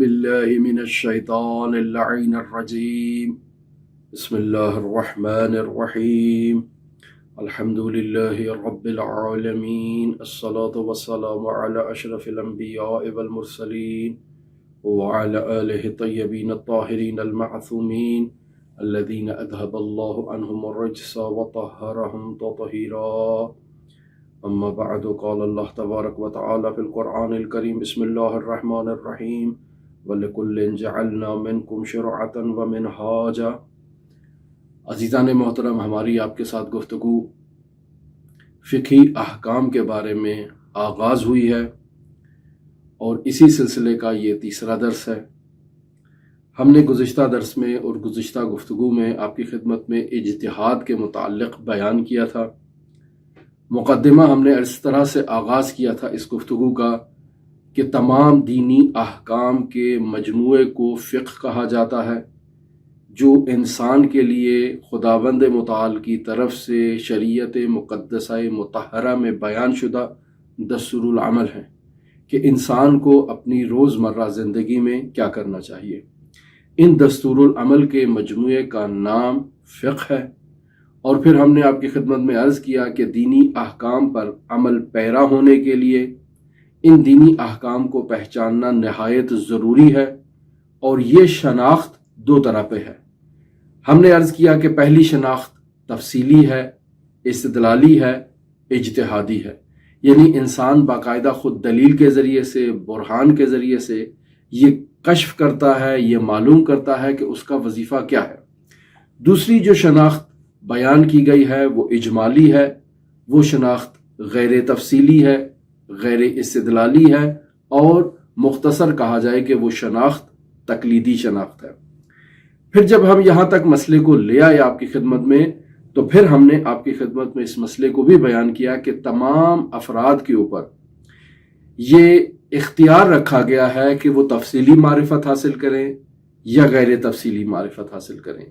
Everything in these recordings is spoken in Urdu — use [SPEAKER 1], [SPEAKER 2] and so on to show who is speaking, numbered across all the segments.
[SPEAKER 1] باللہ من الشیطان اللعین الرجیم بسم اللہ الرحمن الرحیم الحمد للہ رب العالمین الصلاة والسلام علی اشرف الانبیاء والمرسلین وعلى آلہ الطیبین الطاہرین المعصومین الذین اذهب اللہ عنہم الرجس وطہرہم تطہیرا اما بعد قال اللہ تبارک و تعالی فی القرآن الکریم بسم اللہ الرحمن الرحیم وَلِكُلٍّ جَعَلْنَا مِنْكُمْ شِرْعَةً وَمِنْهَاجًا۔ عزیزان محترم، ہماری آپ کے ساتھ گفتگو فقہی احکام کے بارے میں آغاز ہوئی ہے اور اسی سلسلے کا یہ تیسرا درس ہے۔ ہم نے گزشتہ درس میں اور گزشتہ گفتگو میں آپ کی خدمت میں اجتہاد کے متعلق بیان کیا تھا۔ مقدمہ ہم نے اس طرح سے آغاز کیا تھا اس گفتگو کا کہ تمام دینی احکام کے مجموعے کو فقہ کہا جاتا ہے، جو انسان کے لیے خداوند متعال کی طرف سے شریعت مقدسہ مطہرہ میں بیان شدہ دستور العمل ہے کہ انسان کو اپنی روزمرہ زندگی میں کیا کرنا چاہیے۔ ان دستور العمل کے مجموعے کا نام فقہ ہے، اور پھر ہم نے آپ کی خدمت میں عرض کیا کہ دینی احکام پر عمل پیرا ہونے کے لیے ان دینی احکام کو پہچاننا نہایت ضروری ہے، اور یہ شناخت دو طرح پہ ہے۔ ہم نے عرض کیا کہ پہلی شناخت تفصیلی ہے، استدلالی ہے، اجتہادی ہے، یعنی انسان باقاعدہ خود دلیل کے ذریعے سے، برہان کے ذریعے سے یہ کشف کرتا ہے، یہ معلوم کرتا ہے کہ اس کا وظیفہ کیا ہے۔ دوسری جو شناخت بیان کی گئی ہے وہ اجمالی ہے، وہ شناخت غیر تفصیلی ہے، غیر استدلالی ہے، اور مختصر کہا جائے کہ وہ شناخت تقلیدی شناخت ہے۔ پھر جب ہم یہاں تک مسئلے کو لے آئے آپ کی خدمت میں، تو پھر ہم نے آپ کی خدمت میں اس مسئلے کو بھی بیان کیا کہ تمام افراد کے اوپر یہ اختیار رکھا گیا ہے کہ وہ تفصیلی معرفت حاصل کریں یا غیر تفصیلی معرفت حاصل کریں،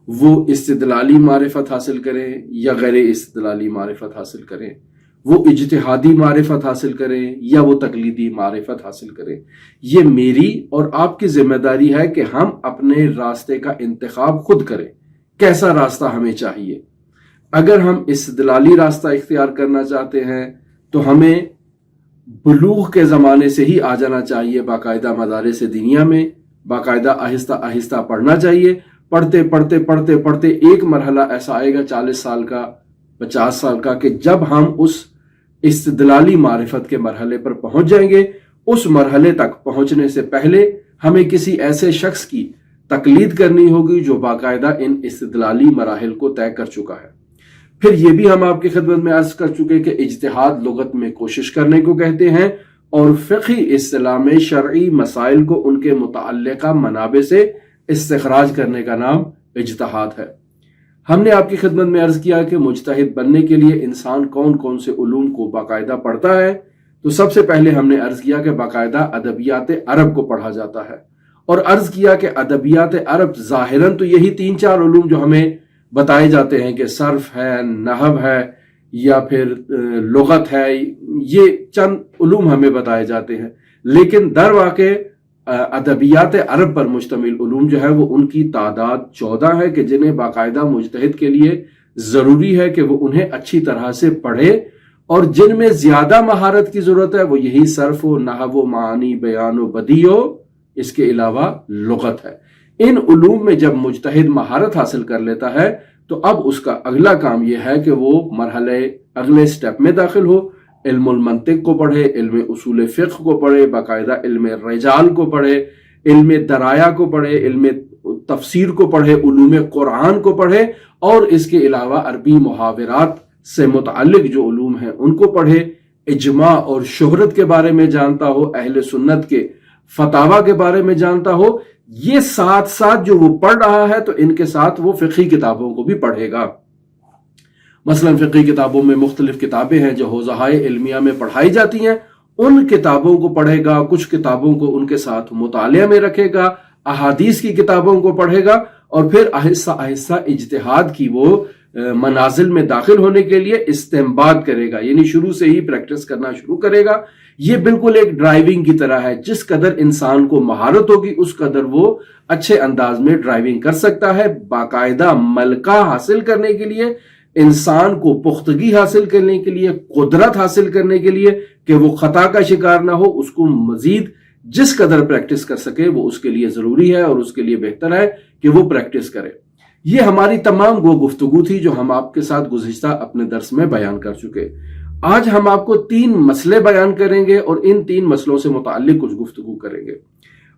[SPEAKER 1] وہ استدلالی معرفت حاصل کریں یا غیر استدلالی معرفت حاصل کریں، وہ اجتہادی معرفت حاصل کریں یا وہ تقلیدی معرفت حاصل کریں۔ یہ میری اور آپ کی ذمہ داری ہے کہ ہم اپنے راستے کا انتخاب خود کریں، کیسا راستہ ہمیں چاہیے۔ اگر ہم استدلالی راستہ اختیار کرنا چاہتے ہیں تو ہمیں بلوغ کے زمانے سے ہی آ جانا چاہیے، باقاعدہ مدارس دینیا میں باقاعدہ آہستہ آہستہ پڑھنا چاہیے۔ پڑھتے پڑھتے پڑھتے پڑھتے ایک مرحلہ ایسا آئے گا 40 سال کا، 50 سال کا، کہ جب ہم اس استدلالی معرفت کے مرحلے پر پہنچ جائیں گے۔ اس مرحلے تک پہنچنے سے پہلے ہمیں کسی ایسے شخص کی تقلید کرنی ہوگی جو باقاعدہ ان استدلالی مراحل کو طے کر چکا ہے۔ پھر یہ بھی ہم آپ کی خدمت میں عرض کر چکے کہ اجتہاد لغت میں کوشش کرنے کو کہتے ہیں، اور فقہی اصطلاح میں شرعی مسائل کو ان کے متعلقہ منابع سے استخراج کرنے کا نام اجتہاد ہے۔ ہم نے آپ کی خدمت میں عرض کیا کہ مجتہد بننے کے لیے انسان کون کون سے علوم کو باقاعدہ پڑھتا ہے، تو سب سے پہلے ہم نے عرض کیا کہ باقاعدہ ادبیات عرب کو پڑھا جاتا ہے، اور عرض کیا کہ ادبیات عرب ظاہراً تو یہی 3-4 علوم جو ہمیں بتائے جاتے ہیں کہ صرف ہے، نحو ہے، یا پھر لغت ہے، یہ چند علوم ہمیں بتائے جاتے ہیں، لیکن در واقع ادبیات عرب پر مشتمل علوم جو ہے وہ ان کی تعداد 14 ہے کہ جنہیں باقاعدہ مجتہد کے لیے ضروری ہے کہ وہ انہیں اچھی طرح سے پڑھے، اور جن میں زیادہ مہارت کی ضرورت ہے وہ یہی صرف و نحو و معانی، بیان و بدیع و اس کے علاوہ لغت ہے۔ ان علوم میں جب مجتہد مہارت حاصل کر لیتا ہے تو اب اس کا اگلا کام یہ ہے کہ وہ مرحلے اگلے سٹیپ میں داخل ہو، علم المنطق کو پڑھے، علم اصول فقہ کو پڑھے، باقاعدہ علم رجال کو پڑھے، علم درایا کو پڑھے، علم تفسیر کو پڑھے، علوم قرآن کو پڑھے، اور اس کے علاوہ عربی محاورات سے متعلق جو علوم ہیں ان کو پڑھے، اجماع اور شہرت کے بارے میں جانتا ہو، اہل سنت کے فتاوی کے بارے میں جانتا ہو۔ یہ ساتھ ساتھ جو وہ پڑھ رہا ہے تو ان کے ساتھ وہ فقہی کتابوں کو بھی پڑھے گا۔ مثلا فقہی کتابوں میں مختلف کتابیں ہیں جو حوزہائے علمیہ میں پڑھائی جاتی ہیں، ان کتابوں کو پڑھے گا، کچھ کتابوں کو ان کے ساتھ مطالعہ میں رکھے گا، احادیث کی کتابوں کو پڑھے گا، اور پھر آہستہ آہستہ اجتہاد کی وہ منازل میں داخل ہونے کے لیے استنباط کرے گا، یعنی شروع سے ہی پریکٹس کرنا شروع کرے گا یہ بالکل ایک ڈرائیونگ کی طرح ہے، جس قدر انسان کو مہارت ہوگی اس قدر وہ اچھے انداز میں ڈرائیونگ کر سکتا ہے۔ باقاعدہ ملکہ حاصل کرنے کے لیے، انسان کو پختگی حاصل کرنے کے لیے، قدرت حاصل کرنے کے لیے کہ وہ خطا کا شکار نہ ہو، اس کو مزید جس قدر پریکٹس کر سکے وہ اس کے لیے ضروری ہے اور اس کے لیے بہتر ہے کہ وہ پریکٹس کرے۔ یہ ہماری تمام گفتگو تھی جو ہم آپ کے ساتھ گزشتہ اپنے درس میں بیان کر چکے۔ آج ہم آپ کو 3 مسئلے بیان کریں گے اور ان 3 مسئلوں سے متعلق کچھ گفتگو کریں گے۔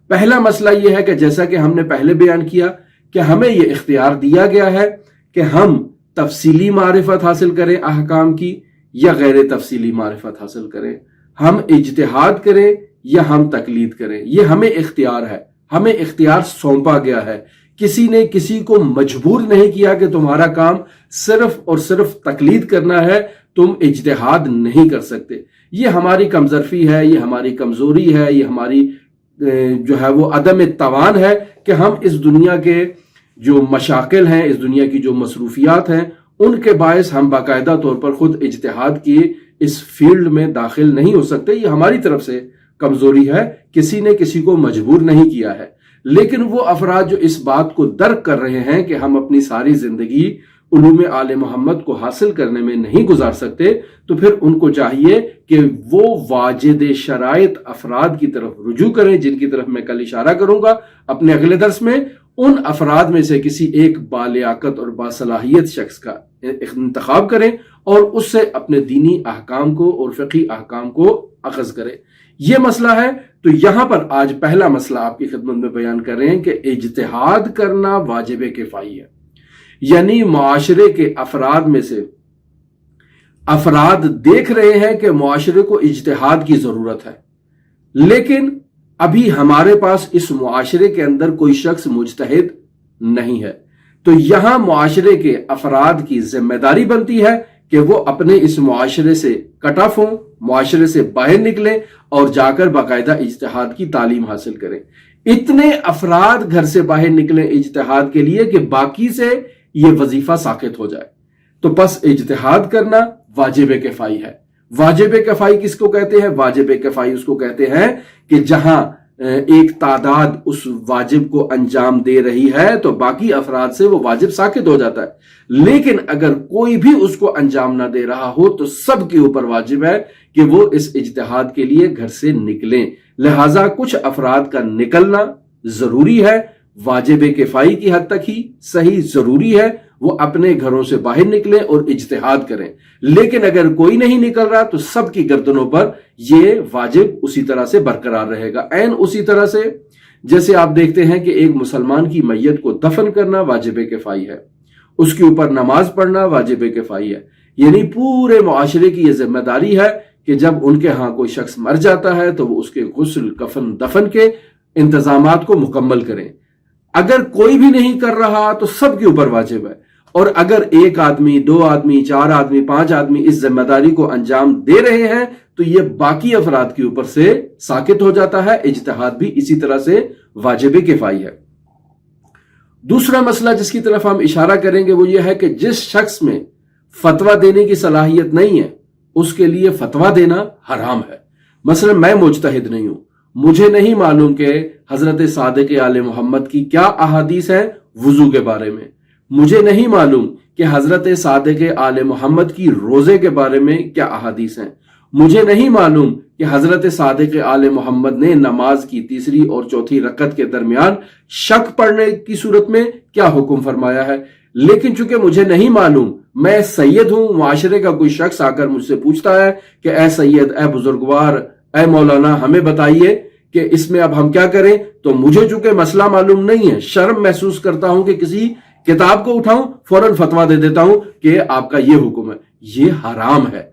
[SPEAKER 1] پہلا مسئلہ یہ ہے کہ جیسا کہ ہم نے پہلے بیان کیا کہ ہمیں یہ اختیار دیا گیا ہے کہ ہم تفصیلی معرفت حاصل کریں احکام کی یا غیر تفصیلی معرفت حاصل کریں، ہم اجتہاد کریں یا ہم تقلید کریں۔ یہ ہمیں اختیار ہے، ہمیں اختیار سونپا گیا ہے۔ کسی نے کسی کو مجبور نہیں کیا کہ تمہارا کام صرف اور صرف تقلید کرنا ہے، تم اجتہاد نہیں کر سکتے۔ یہ ہماری کمزرفی ہے، یہ ہماری کمزوری ہے، یہ ہماری جو ہے وہ عدم توان ہے کہ ہم اس دنیا کے جو مشاکل ہیں، اس دنیا کی جو مصروفیات ہیں، ان کے باعث ہم باقاعدہ طور پر خود اجتہاد کی اس فیلڈ میں داخل نہیں ہو سکتے۔ یہ ہماری طرف سے کمزوری ہے، کسی نے کسی کو مجبور نہیں کیا ہے۔ لیکن وہ افراد جو اس بات کو درک کر رہے ہیں کہ ہم اپنی ساری زندگی علوم آل محمد کو حاصل کرنے میں نہیں گزار سکتے، تو پھر ان کو چاہیے کہ وہ واجد شرائط افراد کی طرف رجوع کریں، جن کی طرف میں کل اشارہ کروں گا اپنے اگلے درس میں۔ ان افراد میں سے کسی ایک بالیاقت اور باصلاحیت شخص کا انتخاب کریں اور اس سے اپنے دینی احکام کو اور فقہی احکام کو اخذ کریں۔ یہ مسئلہ ہے۔ تو یہاں پر آج پہلا مسئلہ آپ کی خدمت میں بیان کر رہے ہیں کہ اجتہاد کرنا واجب کفائی ہے، یعنی معاشرے کے افراد میں سے افراد دیکھ رہے ہیں کہ معاشرے کو اجتہاد کی ضرورت ہے، لیکن ابھی ہمارے پاس اس معاشرے کے اندر کوئی شخص مجتہد نہیں ہے۔ تو یہاں معاشرے کے افراد کی ذمہ داری بنتی ہے کہ وہ اپنے اس معاشرے سے کٹ آف ہوں، معاشرے سے باہر نکلیں اور جا کر باقاعدہ اجتہاد کی تعلیم حاصل کریں۔ اتنے افراد گھر سے باہر نکلیں اجتہاد کے لیے کہ باقی سے یہ وظیفہ ساقط ہو جائے۔ تو پس اجتہاد کرنا واجب کفائی ہے۔ واجب کفائی کس کو کہتے ہیں؟ واجب کفائی اس کو کہتے ہیں کہ جہاں ایک تعداد اس واجب کو انجام دے رہی ہے تو باقی افراد سے وہ واجب ساقط ہو جاتا ہے، لیکن اگر کوئی بھی اس کو انجام نہ دے رہا ہو تو سب کے اوپر واجب ہے کہ وہ اس اجتہاد کے لیے گھر سے نکلیں۔ لہٰذا کچھ افراد کا نکلنا ضروری ہے، واجب کفائی کی حد تک ہی صحیح ضروری ہے، وہ اپنے گھروں سے باہر نکلیں اور اجتہاد کریں۔ لیکن اگر کوئی نہیں نکل رہا تو سب کی گردنوں پر یہ واجب اسی طرح سے برقرار رہے گا، عین اسی طرح سے جیسے آپ دیکھتے ہیں کہ ایک مسلمان کی میت کو دفن کرنا واجب کفائی ہے، اس کے اوپر نماز پڑھنا واجب کفائی ہے، یعنی پورے معاشرے کی یہ ذمہ داری ہے کہ جب ان کے ہاں کوئی شخص مر جاتا ہے تو وہ اس کے غسل کفن دفن کے انتظامات کو مکمل کریں۔ اگر کوئی بھی نہیں کر رہا تو سب کے اوپر واجب ہے، اور اگر ایک آدمی، 2 آدمی، 4 آدمی، 5 آدمی اس ذمہ داری کو انجام دے رہے ہیں تو یہ باقی افراد کے اوپر سے ساقط ہو جاتا ہے۔ اجتہاد بھی اسی طرح سے واجب کفائی ہے۔ دوسرا مسئلہ جس کی طرف ہم اشارہ کریں گے وہ یہ ہے کہ جس شخص میں فتویٰ دینے کی صلاحیت نہیں ہے اس کے لیے فتویٰ دینا حرام ہے۔ مثلا میں مجتہد نہیں ہوں، مجھے نہیں معلوم کہ حضرت صادق آل محمد کی کیا احادیث ہیں وضو کے بارے میں، مجھے نہیں معلوم کہ حضرت صادق آل محمد کی روزے کے بارے میں کیا احادیث ہیں، مجھے نہیں معلوم کہ حضرت صادق آل محمد نے نماز کی 3 اور 4 رکعت کے درمیان شک پڑھنے کی صورت میں کیا حکم فرمایا ہے۔ لیکن چونکہ مجھے نہیں معلوم، میں سید ہوں، معاشرے کا کوئی شخص آ کر مجھ سے پوچھتا ہے کہ اے سید، اے بزرگوار، اے مولانا ہمیں بتائیے کہ اس میں اب ہم کیا کریں، تو مجھے چونکہ مسئلہ معلوم نہیں ہے، شرم محسوس کرتا ہوں کہ کسی کتاب کو اٹھاؤں فوراً فتویٰ دے دیتا ہوں کہ آپ کا یہ حکم ہے۔ یہ حرام ہے،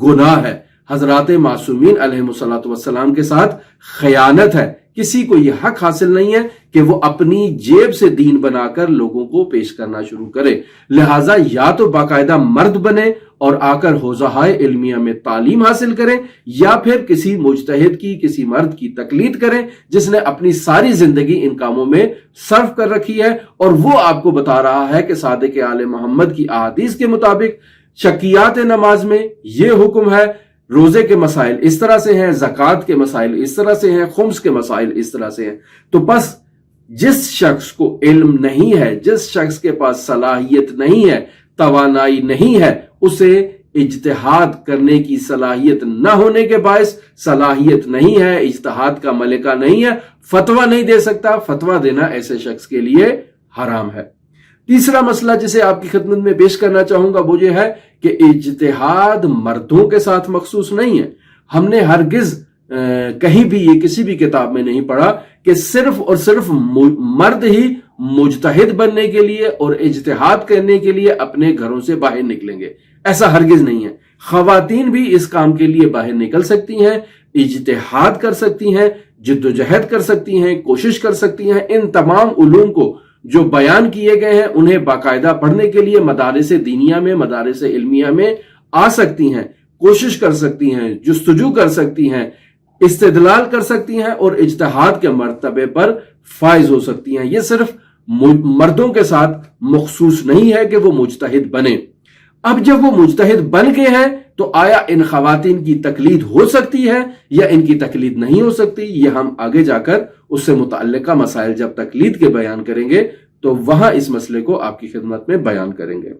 [SPEAKER 1] گناہ ہے، حضرات معصومین علیہ الصلوۃ والسلام کے ساتھ خیانت ہے۔ کسی کو یہ حق حاصل نہیں ہے کہ وہ اپنی جیب سے دین بنا کر لوگوں کو پیش کرنا شروع کرے۔ لہٰذا یا تو باقاعدہ مرد بنے اور آ کر حوزہائے علمیہ میں تعلیم حاصل کریں، یا پھر کسی مجتہد کی، کسی مرد کی تقلید کریں جس نے اپنی ساری زندگی ان کاموں میں صرف کر رکھی ہے، اور وہ آپ کو بتا رہا ہے کہ صادق آل محمد کی احادیث کے مطابق شکیات نماز میں یہ حکم ہے، روزے کے مسائل اس طرح سے ہیں، زکوٰۃ کے مسائل اس طرح سے ہیں، خمس کے مسائل اس طرح سے ہیں۔ تو بس جس شخص کو علم نہیں ہے، جس شخص کے پاس صلاحیت نہیں ہے، توانائی نہیں ہے، اسے اجتہاد کرنے کی صلاحیت نہ ہونے کے باعث، صلاحیت نہیں ہے، اجتہاد کا ملکہ نہیں ہے، فتویٰ نہیں دے سکتا، فتویٰ دینا ایسے شخص کے لیے حرام ہے۔ تیسرا مسئلہ جسے آپ کی خدمت میں پیش کرنا چاہوں گا وہ یہ ہے کہ اجتہاد مردوں کے ساتھ مخصوص نہیں ہے۔ ہم نے ہرگز کہیں بھی یہ کسی بھی کتاب میں نہیں پڑھا کہ صرف اور صرف مرد ہی مجتہد بننے کے لیے اور اجتہاد کرنے کے لیے اپنے گھروں سے باہر نکلیں گے، ایسا ہرگز نہیں ہے۔ خواتین بھی اس کام کے لیے باہر نکل سکتی ہیں، اجتہاد کر سکتی ہیں، جدوجہد کر سکتی ہیں، کوشش کر سکتی ہیں۔ ان تمام علوم کو جو بیان کیے گئے ہیں انہیں باقاعدہ پڑھنے کے لیے مدارس دینیہ میں، مدارس علمیہ میں آ سکتی ہیں، کوشش کر سکتی ہیں، جستجو کر سکتی ہیں، استدلال کر سکتی ہیں اور اجتہاد کے مرتبے پر فائز ہو سکتی ہیں۔ یہ صرف مردوں کے ساتھ مخصوص نہیں ہے کہ وہ مجتہد بنے۔ اب جب وہ مجتہد بن گئے ہیں تو آیا ان خواتین کی تقلید ہو سکتی ہے یا ان کی تقلید نہیں ہو سکتی؟ یہ ہم آگے جا کر اس سے متعلقہ مسائل جب تقلید کے بیان کریں گے تو وہاں اس مسئلے کو آپ کی خدمت میں بیان کریں گے۔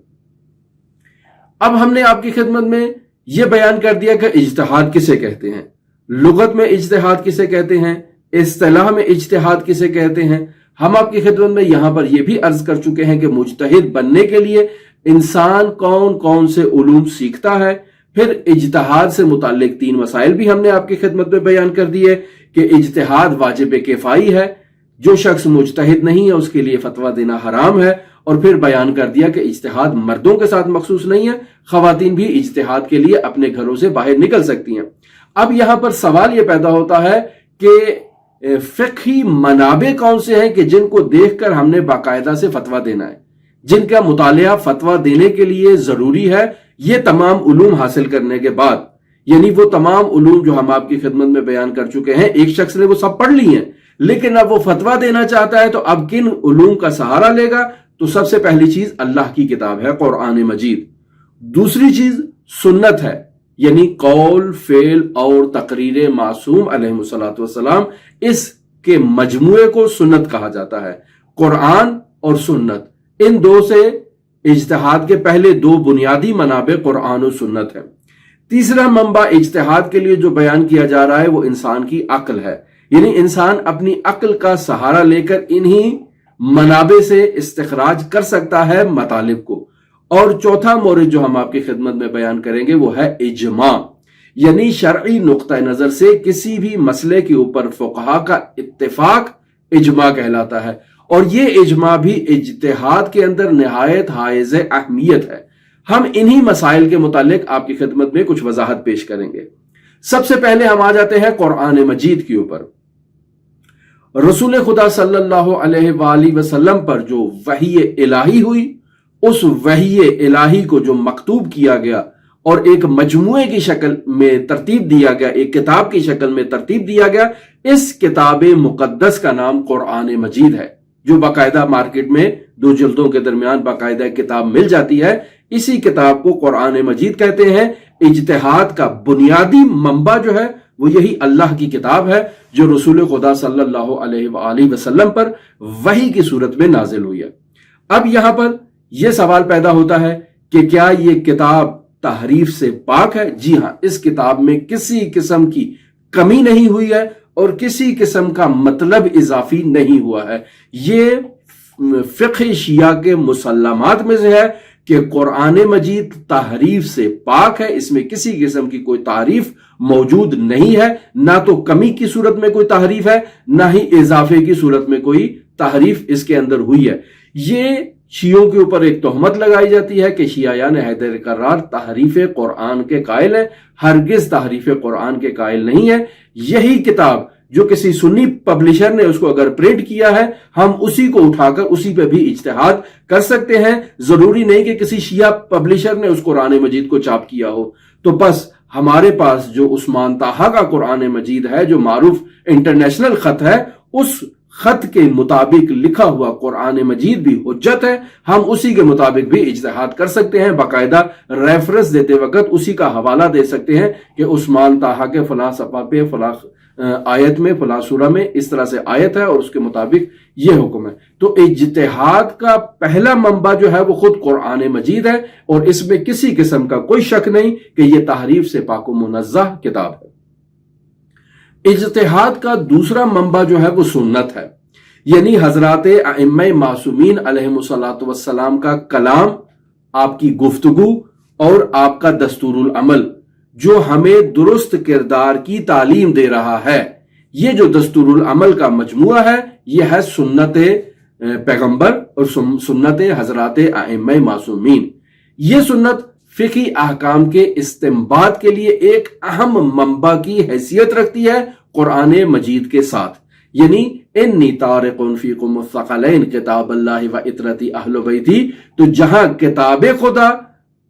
[SPEAKER 1] اب ہم نے آپ کی خدمت میں یہ بیان کر دیا کہ اجتہاد کسے کہتے ہیں، لغت میں اجتہاد کسے کہتے ہیں، اصطلاح میں اجتہاد کسے کہتے ہیں۔ ہم آپ کی خدمت میں یہاں پر یہ بھی عرض کر چکے ہیں کہ مجتہد بننے کے لیے انسان کون کون سے علوم سیکھتا ہے۔ پھر اجتہاد سے متعلق 3 مسائل بھی ہم نے آپ کی خدمت میں بیان کر دیے کہ اجتہاد واجب کفائی ہے، جو شخص مجتہد نہیں ہے اس کے لیے فتویٰ دینا حرام ہے، اور پھر بیان کر دیا کہ اجتہاد مردوں کے ساتھ مخصوص نہیں ہے، خواتین بھی اجتہاد کے لیے اپنے گھروں سے باہر نکل سکتی ہیں۔ اب یہاں پر سوال یہ پیدا ہوتا ہے کہ فقہی منابع کون سے ہیں کہ جن کو دیکھ کر ہم نے باقاعدہ سے فتویٰ دینا ہے، جن کا مطالعہ فتویٰ دینے کے لیے ضروری ہے۔ یہ تمام علوم حاصل کرنے کے بعد، یعنی وہ تمام علوم جو ہم آپ کی خدمت میں بیان کر چکے ہیں، ایک شخص نے وہ سب پڑھ لی ہیں لیکن اب وہ فتویٰ دینا چاہتا ہے تو اب کن علوم کا سہارا لے گا؟ تو سب سے پہلی چیز اللہ کی کتاب ہے، قرآن مجید۔ دوسری چیز سنت ہے، یعنی قول، فعل اور تقریر معصوم علیہ الصلوۃ والسلام، اس کے مجموعے کو سنت کہا جاتا ہے۔ قرآن اور سنت، ان دو سے اجتہاد کے پہلے 2 بنیادی منابع قرآن و سنت ہے۔ تیسرا منبع اجتہاد کے لیے جو بیان کیا جا رہا ہے وہ انسان کی عقل ہے، یعنی انسان اپنی عقل کا سہارا لے کر انہی منابع سے استخراج کر سکتا ہے مطالب کو۔ اور چوتھا مورد جو ہم آپ کی خدمت میں بیان کریں گے وہ ہے اجماع، یعنی شرعی نقطہ نظر سے کسی بھی مسئلے کے اوپر فقہا کا اتفاق اجماع کہلاتا ہے، اور یہ اجماع بھی اجتہاد کے اندر نہایت حائز اہمیت ہے۔ ہم انہی مسائل کے متعلق آپ کی خدمت میں کچھ وضاحت پیش کریں گے۔ سب سے پہلے ہم آ جاتے ہیں قرآن مجید کے اوپر۔ رسول خدا صلی اللہ علیہ وآلہ وسلم پر جو وحی الہی ہوئی، اس وحی الہی کو جو مکتوب کیا گیا اور ایک مجموعے کی شکل میں ترتیب دیا گیا، ایک کتاب کی شکل میں ترتیب دیا گیا، اس کتاب مقدس کا نام قرآن مجید ہے، جو باقاعدہ مارکیٹ میں 2 جلدوں کے درمیان باقاعدہ کتاب مل جاتی ہے۔ اسی کتاب کو قرآن مجید کہتے ہیں۔ اجتہاد کا بنیادی منبع جو ہے وہ یہی اللہ کی کتاب ہے جو رسول خدا صلی اللہ علیہ وآلہ وسلم پر وحی کی صورت میں نازل ہوئی ہے۔ اب یہاں پر یہ سوال پیدا ہوتا ہے کہ کیا یہ کتاب تحریف سے پاک ہے؟ جی ہاں، اس کتاب میں کسی قسم کی کمی نہیں ہوئی ہے اور کسی قسم کا مطلب اضافی نہیں ہوا ہے۔ یہ فقہ شیعہ کے مسلمات میں سے ہے کہ قرآن مجید تحریف سے پاک ہے، اس میں کسی قسم کی کوئی تعریف موجود نہیں ہے، نہ تو کمی کی صورت میں کوئی تحریف ہے، نہ ہی اضافے کی صورت میں کوئی تحریف اس کے اندر ہوئی ہے۔ یہ شیعوں کے اوپر ایک تہمت لگائی جاتی ہے کہ شیعیان حیدر کرار تحریف قرآن کے قائل ہیں، ہرگز تحریف قرآن کے قائل نہیں ہے۔ یہی کتاب جو کسی سنی پبلشر نے اس کو اگر پرنٹ کیا ہے، ہم اسی کو اٹھا کر اسی پہ بھی اجتہاد کر سکتے ہیں، ضروری نہیں کہ کسی شیعہ پبلشر نے اس قرآن مجید کو چاپ کیا ہو۔ تو بس ہمارے پاس جو عثمان طٰہٰ کا قرآن مجید ہے، جو معروف انٹرنیشنل خط ہے، اس خط کے مطابق لکھا ہوا قرآن مجید بھی حجت ہے، ہم اسی کے مطابق بھی اجتہاد کر سکتے ہیں، باقاعدہ ریفرنس دیتے وقت اسی کا حوالہ دے سکتے ہیں کہ عثمان طٰہٰ کے فلاں صفحہ پہ فلاں آیت میں فلاں سورہ میں اس طرح سے آیت ہے اور اس کے مطابق یہ حکم ہے۔ تو اجتہاد کا پہلا منبع جو ہے وہ خود قرآن مجید ہے، اور اس میں کسی قسم کا کوئی شک نہیں کہ یہ تحریف سے پاک و منزہ کتاب ہے۔ اجتہاد کا دوسرا منبع جو ہے وہ سنت ہے، یعنی حضرات ائمہ معصومین علیہم الصلوۃ والسلام کا کلام، آپ کی گفتگو اور آپ کا دستور العمل جو ہمیں درست کردار کی تعلیم دے رہا ہے، یہ جو دستور العمل کا مجموعہ ہے یہ ہے سنت پیغمبر اور سنت حضرات ائمہ معصومین۔ یہ سنت فقہی احکام کے استنباط کے لیے ایک اہم منبع کی حیثیت رکھتی ہے قرآن مجید کے ساتھ، یعنی انی طارق فیکم الثقلین کتاب اللہ و اطرتی اہل بیتی، تو جہاں کتاب خدا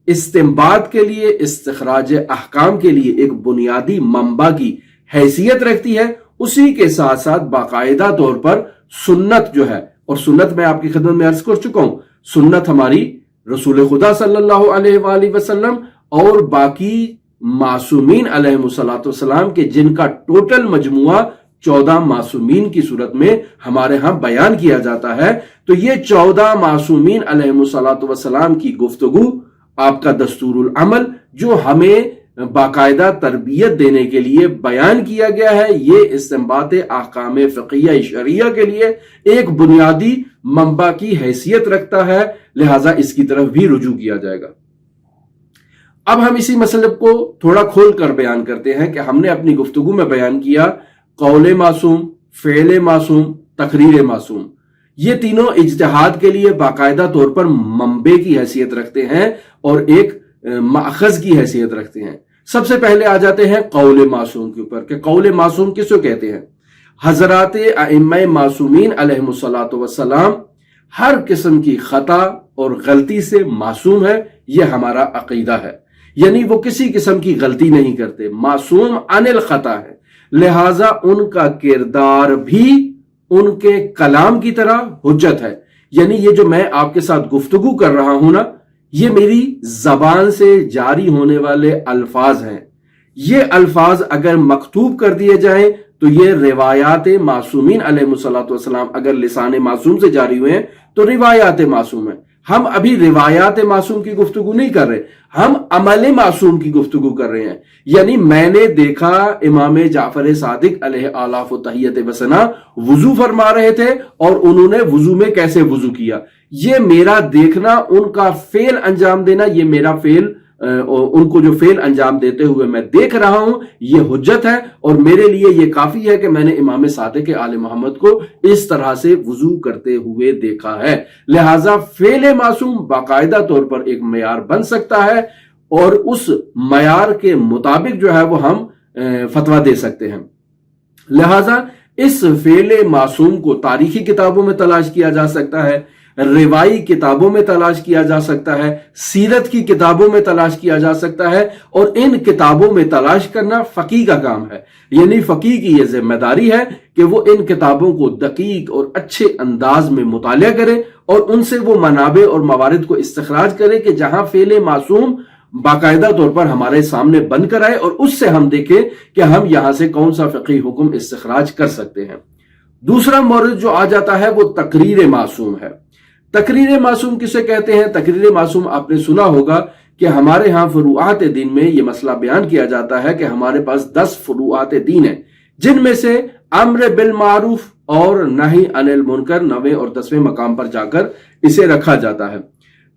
[SPEAKER 1] استنباط کے لیے، استخراج احکام کے لیے ایک بنیادی منبع کی حیثیت رکھتی ہے، اسی کے ساتھ ساتھ باقاعدہ طور پر سنت جو ہے، اور سنت میں آپ کی خدمت میں عرض کر چکا ہوں، سنت ہماری رسول خدا صلی اللہ علیہ وآلہ وسلم اور باقی معصومین علیہم الصلوۃ والسلام کے جن کا ٹوٹل مجموعہ 14 معصومین کی صورت میں ہمارے ہاں بیان کیا جاتا ہے، تو یہ 14 معصومین علیہم الصلوۃ والسلام کی گفتگو، آپ کا دستور العمل جو ہمیں باقاعدہ تربیت دینے کے لیے بیان کیا گیا ہے، یہ استنباط احکام فقہیہ شرعیہ کے لیے ایک بنیادی منبع کی حیثیت رکھتا ہے، لہٰذا اس کی طرف بھی رجوع کیا جائے گا۔ اب ہم اسی مسئلے کو تھوڑا کھول کر بیان کرتے ہیں کہ ہم نے اپنی گفتگو میں بیان کیا قول معصوم، فعل معصوم، تقریر معصوم، یہ تینوں اجتہاد کے لیے باقاعدہ طور پر منبع کی حیثیت رکھتے ہیں اور ایک ماخذ کی حیثیت رکھتے ہیں۔ سب سے پہلے آ جاتے ہیں قول معصوم کے اوپر کہ قول معصوم کس کو کہتے ہیں؟ حضرات ائمہ معصومین علیہم الصلوۃ والسلام ہر قسم کی خطا اور غلطی سے معصوم ہے، یہ ہمارا عقیدہ ہے، یعنی وہ کسی قسم کی غلطی نہیں کرتے، معصوم عن الخطا ہے، لہٰذا ان کا کردار بھی ان کے کلام کی طرح حجت ہے، یعنی یہ جو میں آپ کے ساتھ گفتگو کر رہا ہوں نا، یہ میری زبان سے جاری ہونے والے الفاظ ہیں، یہ الفاظ اگر مکتوب کر دیے جائیں تو یہ روایات معصومین علیہ الصلوۃ والسلام اگر لسان معصوم سے جاری ہوئے ہیں تو روایات معصوم ہیں۔ ہم ابھی روایات معصوم کی گفتگو نہیں کر رہے، ہم عمل معصوم کی گفتگو کر رہے ہیں، یعنی میں نے دیکھا امام جعفر صادق علیہ آلاف و تحیت وثنا وضو فرما رہے تھے اور انہوں نے وضو میں کیسے وضو کیا، یہ میرا دیکھنا، ان کا فعل انجام دینا، یہ میرا فعل، ان کو جو فعل انجام دیتے ہوئے میں دیکھ رہا ہوں، یہ حجت ہے، اور میرے لیے یہ کافی ہے کہ میں نے امام صادق آل محمد کو اس طرح سے وضو کرتے ہوئے دیکھا ہے۔ لہٰذا فعل معصوم باقاعدہ طور پر ایک معیار بن سکتا ہے، اور اس معیار کے مطابق جو ہے وہ ہم فتویٰ دے سکتے ہیں۔ لہٰذا اس فعل معصوم کو تاریخی کتابوں میں تلاش کیا جا سکتا ہے، روائی کتابوں میں تلاش کیا جا سکتا ہے، سیرت کی کتابوں میں تلاش کیا جا سکتا ہے، اور ان کتابوں میں تلاش کرنا فقیہ کا کام ہے، یعنی فقیہ کی یہ ذمہ داری ہے کہ وہ ان کتابوں کو دقیق اور اچھے انداز میں مطالعہ کرے اور ان سے وہ منابع اور موارد کو استخراج کرے کہ جہاں فعل معصوم باقاعدہ طور پر ہمارے سامنے بن کر آئے، اور اس سے ہم دیکھیں کہ ہم یہاں سے کون سا فقہی حکم استخراج کر سکتے ہیں۔ دوسرا مورد جو آ جاتا ہے وہ تقریر معصوم ہے۔ تقریر معصوم کسے کہتے ہیں؟ تقریر معصوم آپ نے سنا ہوگا کہ ہمارے ہاں فروعات دین میں یہ مسئلہ بیان کیا جاتا ہے کہ ہمارے پاس 10 فروعات دین ہیں، جن میں سے امر بالمعروف اور نہی عن المنکر 9ویں اور 10ویں مقام پر جا کر اسے رکھا جاتا ہے۔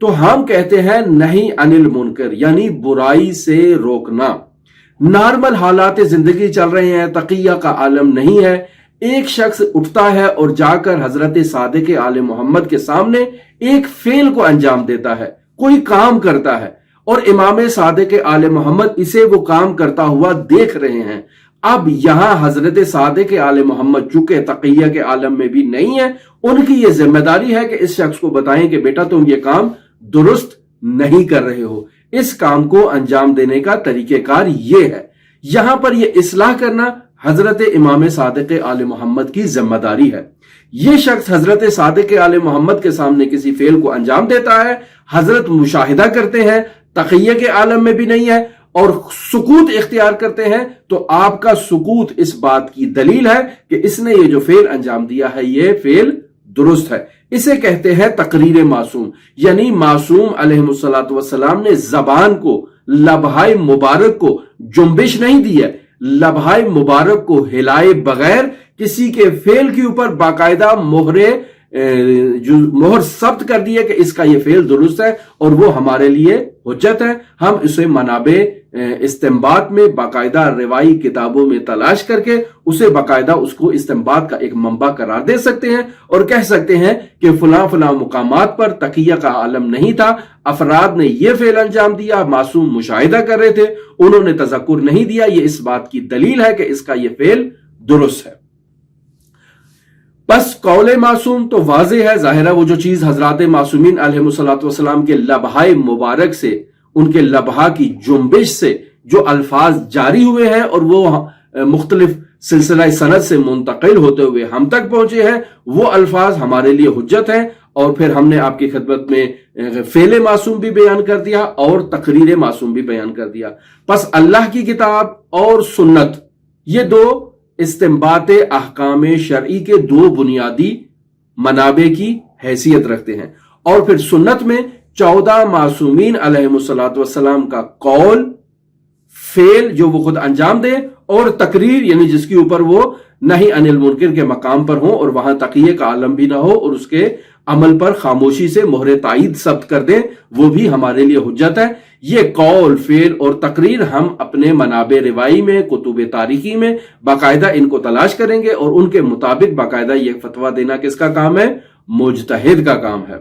[SPEAKER 1] تو ہم کہتے ہیں نہی عن المنکر یعنی برائی سے روکنا۔ نارمل حالات زندگی چل رہے ہیں، تقیہ کا عالم نہیں ہے، ایک شخص اٹھتا ہے اور جا کر حضرت صادق آل محمد کے سامنے ایک فعل کو انجام دیتا ہے، کوئی کام کرتا ہے، اور امام صادق آل محمد اسے وہ کام کرتا ہوا دیکھ رہے ہیں۔ اب یہاں حضرت صادق آل محمد چونکہ تقیہ کے عالم میں بھی نہیں ہے، ان کی یہ ذمہ داری ہے کہ اس شخص کو بتائیں کہ بیٹا تم یہ کام درست نہیں کر رہے ہو، اس کام کو انجام دینے کا طریقہ کار یہ ہے۔ یہاں پر یہ اصلاح کرنا حضرت امام صادق آل محمد کی ذمہ داری ہے۔ یہ شخص حضرت صادق آل محمد کے سامنے کسی فعل کو انجام دیتا ہے، حضرت مشاہدہ کرتے ہیں، تقیہ کے عالم میں بھی نہیں ہے اور سکوت اختیار کرتے ہیں، تو آپ کا سکوت اس بات کی دلیل ہے کہ اس نے یہ جو فعل انجام دیا ہے یہ فعل درست ہے۔ اسے کہتے ہیں تقریر معصوم، یعنی معصوم علیہ الصلوۃ والسلام نے زبان کو، لبہائے مبارک کو جنبش نہیں دی ہے، لبہائے مبارک کو ہلائے بغیر کسی کے فعل کے اوپر باقاعدہ مہر ثبت کر دی ہے کہ اس کا یہ فعل درست ہے اور وہ ہمارے لیے حجت ہے۔ ہم اسے منابع استنباط میں باقاعدہ روایی کتابوں میں تلاش کر کے اسے باقاعدہ اس کو استنباط کا ایک منبع قرار دے سکتے ہیں اور کہہ سکتے ہیں کہ فلاں فلاں مقامات پر تقیہ کا عالم نہیں تھا، افراد نے یہ فعل انجام دیا، معصوم مشاہدہ کر رہے تھے، انہوں نے تذکر نہیں دیا، یہ اس بات کی دلیل ہے کہ اس کا یہ فعل درست ہے۔ بس قول معصوم تو واضح ہے، ظاہر ہے وہ جو چیز حضرات معصومین علیہ الصلوۃ والسلام کے لبہائے مبارک سے، ان کے لبہا کی جنبش سے جو الفاظ جاری ہوئے ہیں اور وہ مختلف سلسلہ سند سے منتقل ہوتے ہوئے ہم تک پہنچے ہیں، وہ الفاظ ہمارے لیے حجت ہیں۔ اور پھر ہم نے آپ کی خدمت میں فعل معصوم بھی بیان کر دیا اور تقریر معصوم بھی بیان کر دیا۔ پس اللہ کی کتاب اور سنت یہ دو استنباط احکام شرعی کے دو بنیادی منابع کی حیثیت رکھتے ہیں، اور پھر سنت میں 14 معصومین علیہ الصلوۃ والسلام کا قول، فعل جو وہ خود انجام دیں، اور تقریر یعنی جس کے اوپر وہ نہی عن المنکر کے مقام پر ہوں اور وہاں تقیہ کا عالم بھی نہ ہو اور اس کے عمل پر خاموشی سے مہر تائید ثبت کر دیں، وہ بھی ہمارے لیے حجت ہے۔ یہ قول، فعل اور تقریر ہم اپنے منابع روائی میں، کتب تاریخی میں باقاعدہ ان کو تلاش کریں گے اور ان کے مطابق باقاعدہ یہ فتویٰ دینا کس کا کام ہے؟ مجتہد کا کام ہے۔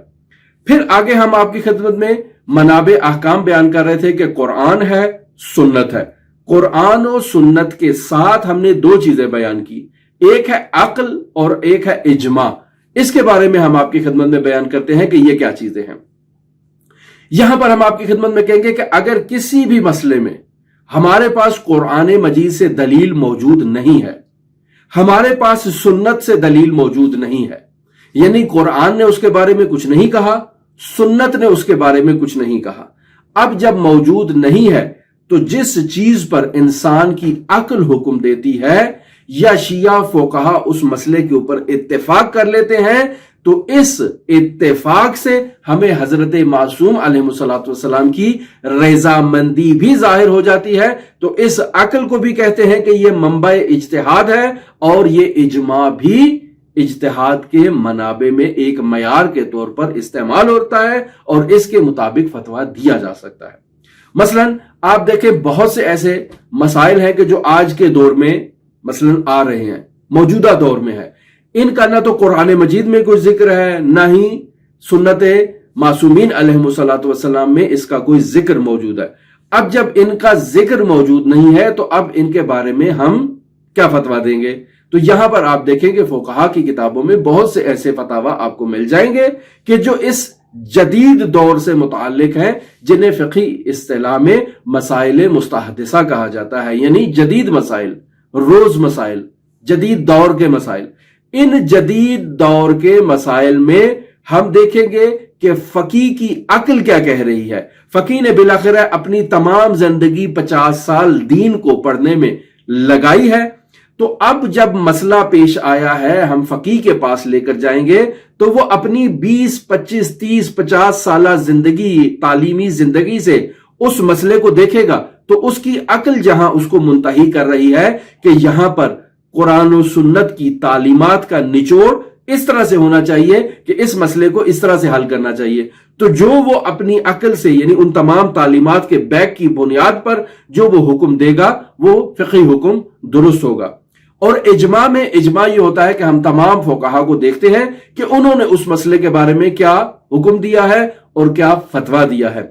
[SPEAKER 1] پھر آگے ہم آپ کی خدمت میں منابع احکام بیان کر رہے تھے کہ قرآن ہے، سنت ہے۔ قرآن و سنت کے ساتھ ہم نے دو چیزیں بیان کی، ایک ہے عقل اور ایک ہے اجماع۔ اس کے بارے میں ہم آپ کی خدمت میں بیان کرتے ہیں کہ یہ کیا چیزیں ہیں۔ یہاں پر ہم آپ کی خدمت میں کہیں گے کہ اگر کسی بھی مسئلے میں ہمارے پاس قرآن مجید سے دلیل موجود نہیں ہے، ہمارے پاس سنت سے دلیل موجود نہیں ہے، یعنی قرآن نے اس کے بارے میں کچھ نہیں کہا، سنت نے اس کے بارے میں کچھ نہیں کہا، اب جب موجود نہیں ہے تو جس چیز پر انسان کی عقل حکم دیتی ہے یا شیعہ فقہا اس مسئلے کے اوپر اتفاق کر لیتے ہیں، تو اس اتفاق سے ہمیں حضرت معصوم علیہ الصلوۃ والسلام کی رضامندی بھی ظاہر ہو جاتی ہے۔ تو اس عقل کو بھی کہتے ہیں کہ یہ منبع اجتہاد ہے، اور یہ اجماع بھی اجتہاد کے منابع میں ایک معیار کے طور پر استعمال ہوتا ہے اور اس کے مطابق فتویٰ دیا جا سکتا ہے۔ مثلا آپ دیکھیں بہت سے ایسے مسائل ہیں کہ جو آج کے دور میں مثلا آ رہے ہیں، موجودہ دور میں ہے، ان کا نہ تو قرآن مجید میں کوئی ذکر ہے، نہ ہی سنت معصومین علیہ الصلوۃ والسلام میں اس کا کوئی ذکر موجود ہے۔ اب جب ان کا ذکر موجود نہیں ہے تو اب ان کے بارے میں ہم کیا فتویٰ دیں گے؟ تو یہاں پر آپ دیکھیں کہ فقہا کی کتابوں میں بہت سے ایسے فتاویٰ آپ کو مل جائیں گے کہ جو اس جدید دور سے متعلق ہیں، جنہیں فقہی اصطلاح میں مسائل مستحدثہ کہا جاتا ہے، یعنی جدید مسائل، روز مسائل، جدید دور کے مسائل۔ ان جدید دور کے مسائل میں ہم دیکھیں گے کہ فقیہ کی عقل کیا کہہ رہی ہے۔ فقیہ نے بالاخرہ اپنی تمام زندگی 50 سال دین کو پڑھنے میں لگائی ہے، تو اب جب مسئلہ پیش آیا ہے ہم فقیہ کے پاس لے کر جائیں گے تو وہ اپنی 20، 25، 30، 50 سالہ زندگی، تعلیمی زندگی سے اس مسئلے کو دیکھے گا تو اس کی عقل جہاں اس کو منتہی کر رہی ہے کہ یہاں پر قرآن و سنت کی تعلیمات کا نچوڑ اس طرح سے ہونا چاہیے کہ اس مسئلے کو اس طرح سے حل کرنا چاہیے، تو جو وہ اپنی عقل سے یعنی ان تمام تعلیمات کے بیک کی بنیاد پر جو وہ حکم دے گا وہ فقہی حکم درست ہوگا۔ اور اجماع میں اجماع یہ ہوتا ہے کہ ہم تمام فقہا کو دیکھتے ہیں کہ انہوں نے اس مسئلے کے بارے میں کیا حکم دیا ہے اور کیا فتویٰ دیا ہے۔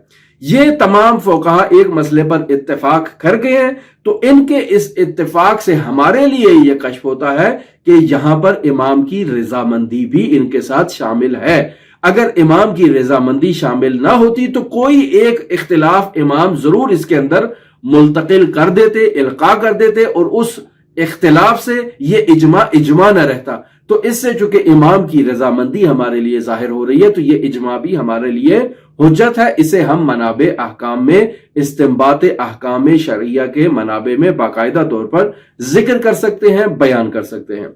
[SPEAKER 1] یہ تمام فقہا ایک مسئلے پر اتفاق کر گئے ہیں، تو ان کے اس اتفاق سے ہمارے لیے یہ کشف ہوتا ہے کہ یہاں پر امام کی رضامندی بھی ان کے ساتھ شامل ہے۔ اگر امام کی رضامندی شامل نہ ہوتی تو کوئی ایک اختلاف امام ضرور اس کے اندر منتقل کر دیتے، القاء کر دیتے، اور اس اختلاف سے یہ اجماع نہ رہتا۔ تو اس سے چونکہ امام کی رضامندی ہمارے لیے ظاہر ہو رہی ہے تو یہ اجماع بھی ہمارے لیے حجت ہے۔ اسے ہم منابع احکام میں، استنباط احکام شرعیہ کے منابع میں باقاعدہ طور پر ذکر کر سکتے ہیں، بیان کر سکتے ہیں۔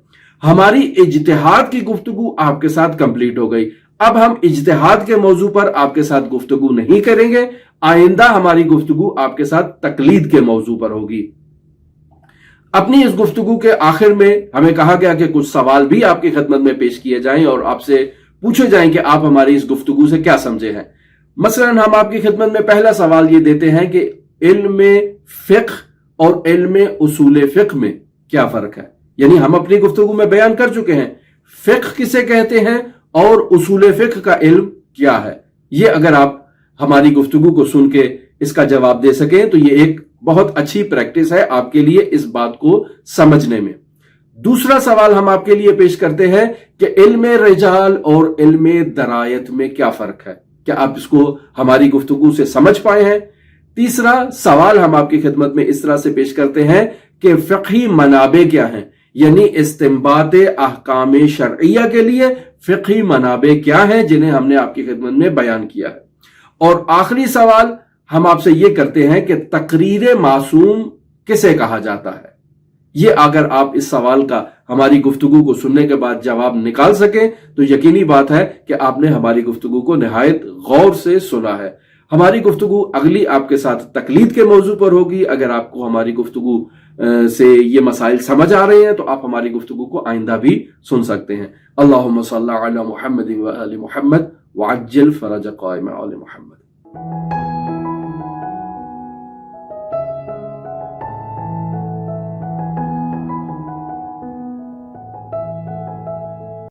[SPEAKER 1] ہماری اجتہاد کی گفتگو آپ کے ساتھ کمپلیٹ ہو گئی۔ اب ہم اجتہاد کے موضوع پر آپ کے ساتھ گفتگو نہیں کریں گے، آئندہ ہماری گفتگو آپ کے ساتھ تقلید کے موضوع پر ہوگی۔ اپنی اس گفتگو کے آخر میں ہمیں کہا گیا کہ کچھ سوال بھی آپ کی خدمت میں پیش کیے جائیں اور آپ سے پوچھے جائیں کہ آپ ہماری اس گفتگو سے کیا سمجھے ہیں۔ مثلا ہم آپ کی خدمت میں پہلا سوال یہ دیتے ہیں کہ علم فقہ اور علم اصول فقہ میں کیا فرق ہے؟ یعنی ہم اپنی گفتگو میں بیان کر چکے ہیں فقہ کسے کہتے ہیں اور اصول فقہ کا علم کیا ہے۔ یہ اگر آپ ہماری گفتگو کو سن کے اس کا جواب دے سکیں تو یہ ایک بہت اچھی پریکٹس ہے آپ کے لیے اس بات کو سمجھنے میں۔ دوسرا سوال ہم آپ کے لیے پیش کرتے ہیں کہ علم رجال اور علم درایت میں کیا فرق ہے؟ کیا آپ اس کو ہماری گفتگو سے سمجھ پائے ہیں؟ تیسرا سوال ہم آپ کی خدمت میں اس طرح سے پیش کرتے ہیں کہ فقہی منابع کیا ہیں، یعنی استنباط احکام شرعیہ کے لیے فقہی منابع کیا ہیں جنہیں ہم نے آپ کی خدمت میں بیان کیا ہے۔ اور آخری سوال ہم آپ سے یہ کرتے ہیں کہ تقریر معصوم کسے کہا جاتا ہے؟ یہ اگر آپ اس سوال کا ہماری گفتگو کو سننے کے بعد جواب نکال سکیں تو یقینی بات ہے کہ آپ نے ہماری گفتگو کو نہایت غور سے سنا ہے۔ ہماری گفتگو اگلی آپ کے ساتھ تقلید کے موضوع پر ہوگی۔ اگر آپ کو ہماری گفتگو سے یہ مسائل سمجھ آ رہے ہیں تو آپ ہماری گفتگو کو آئندہ بھی سن سکتے ہیں۔ اللہم صلی علی محمد و آل محمد وعجل فرج قائم آل محمد۔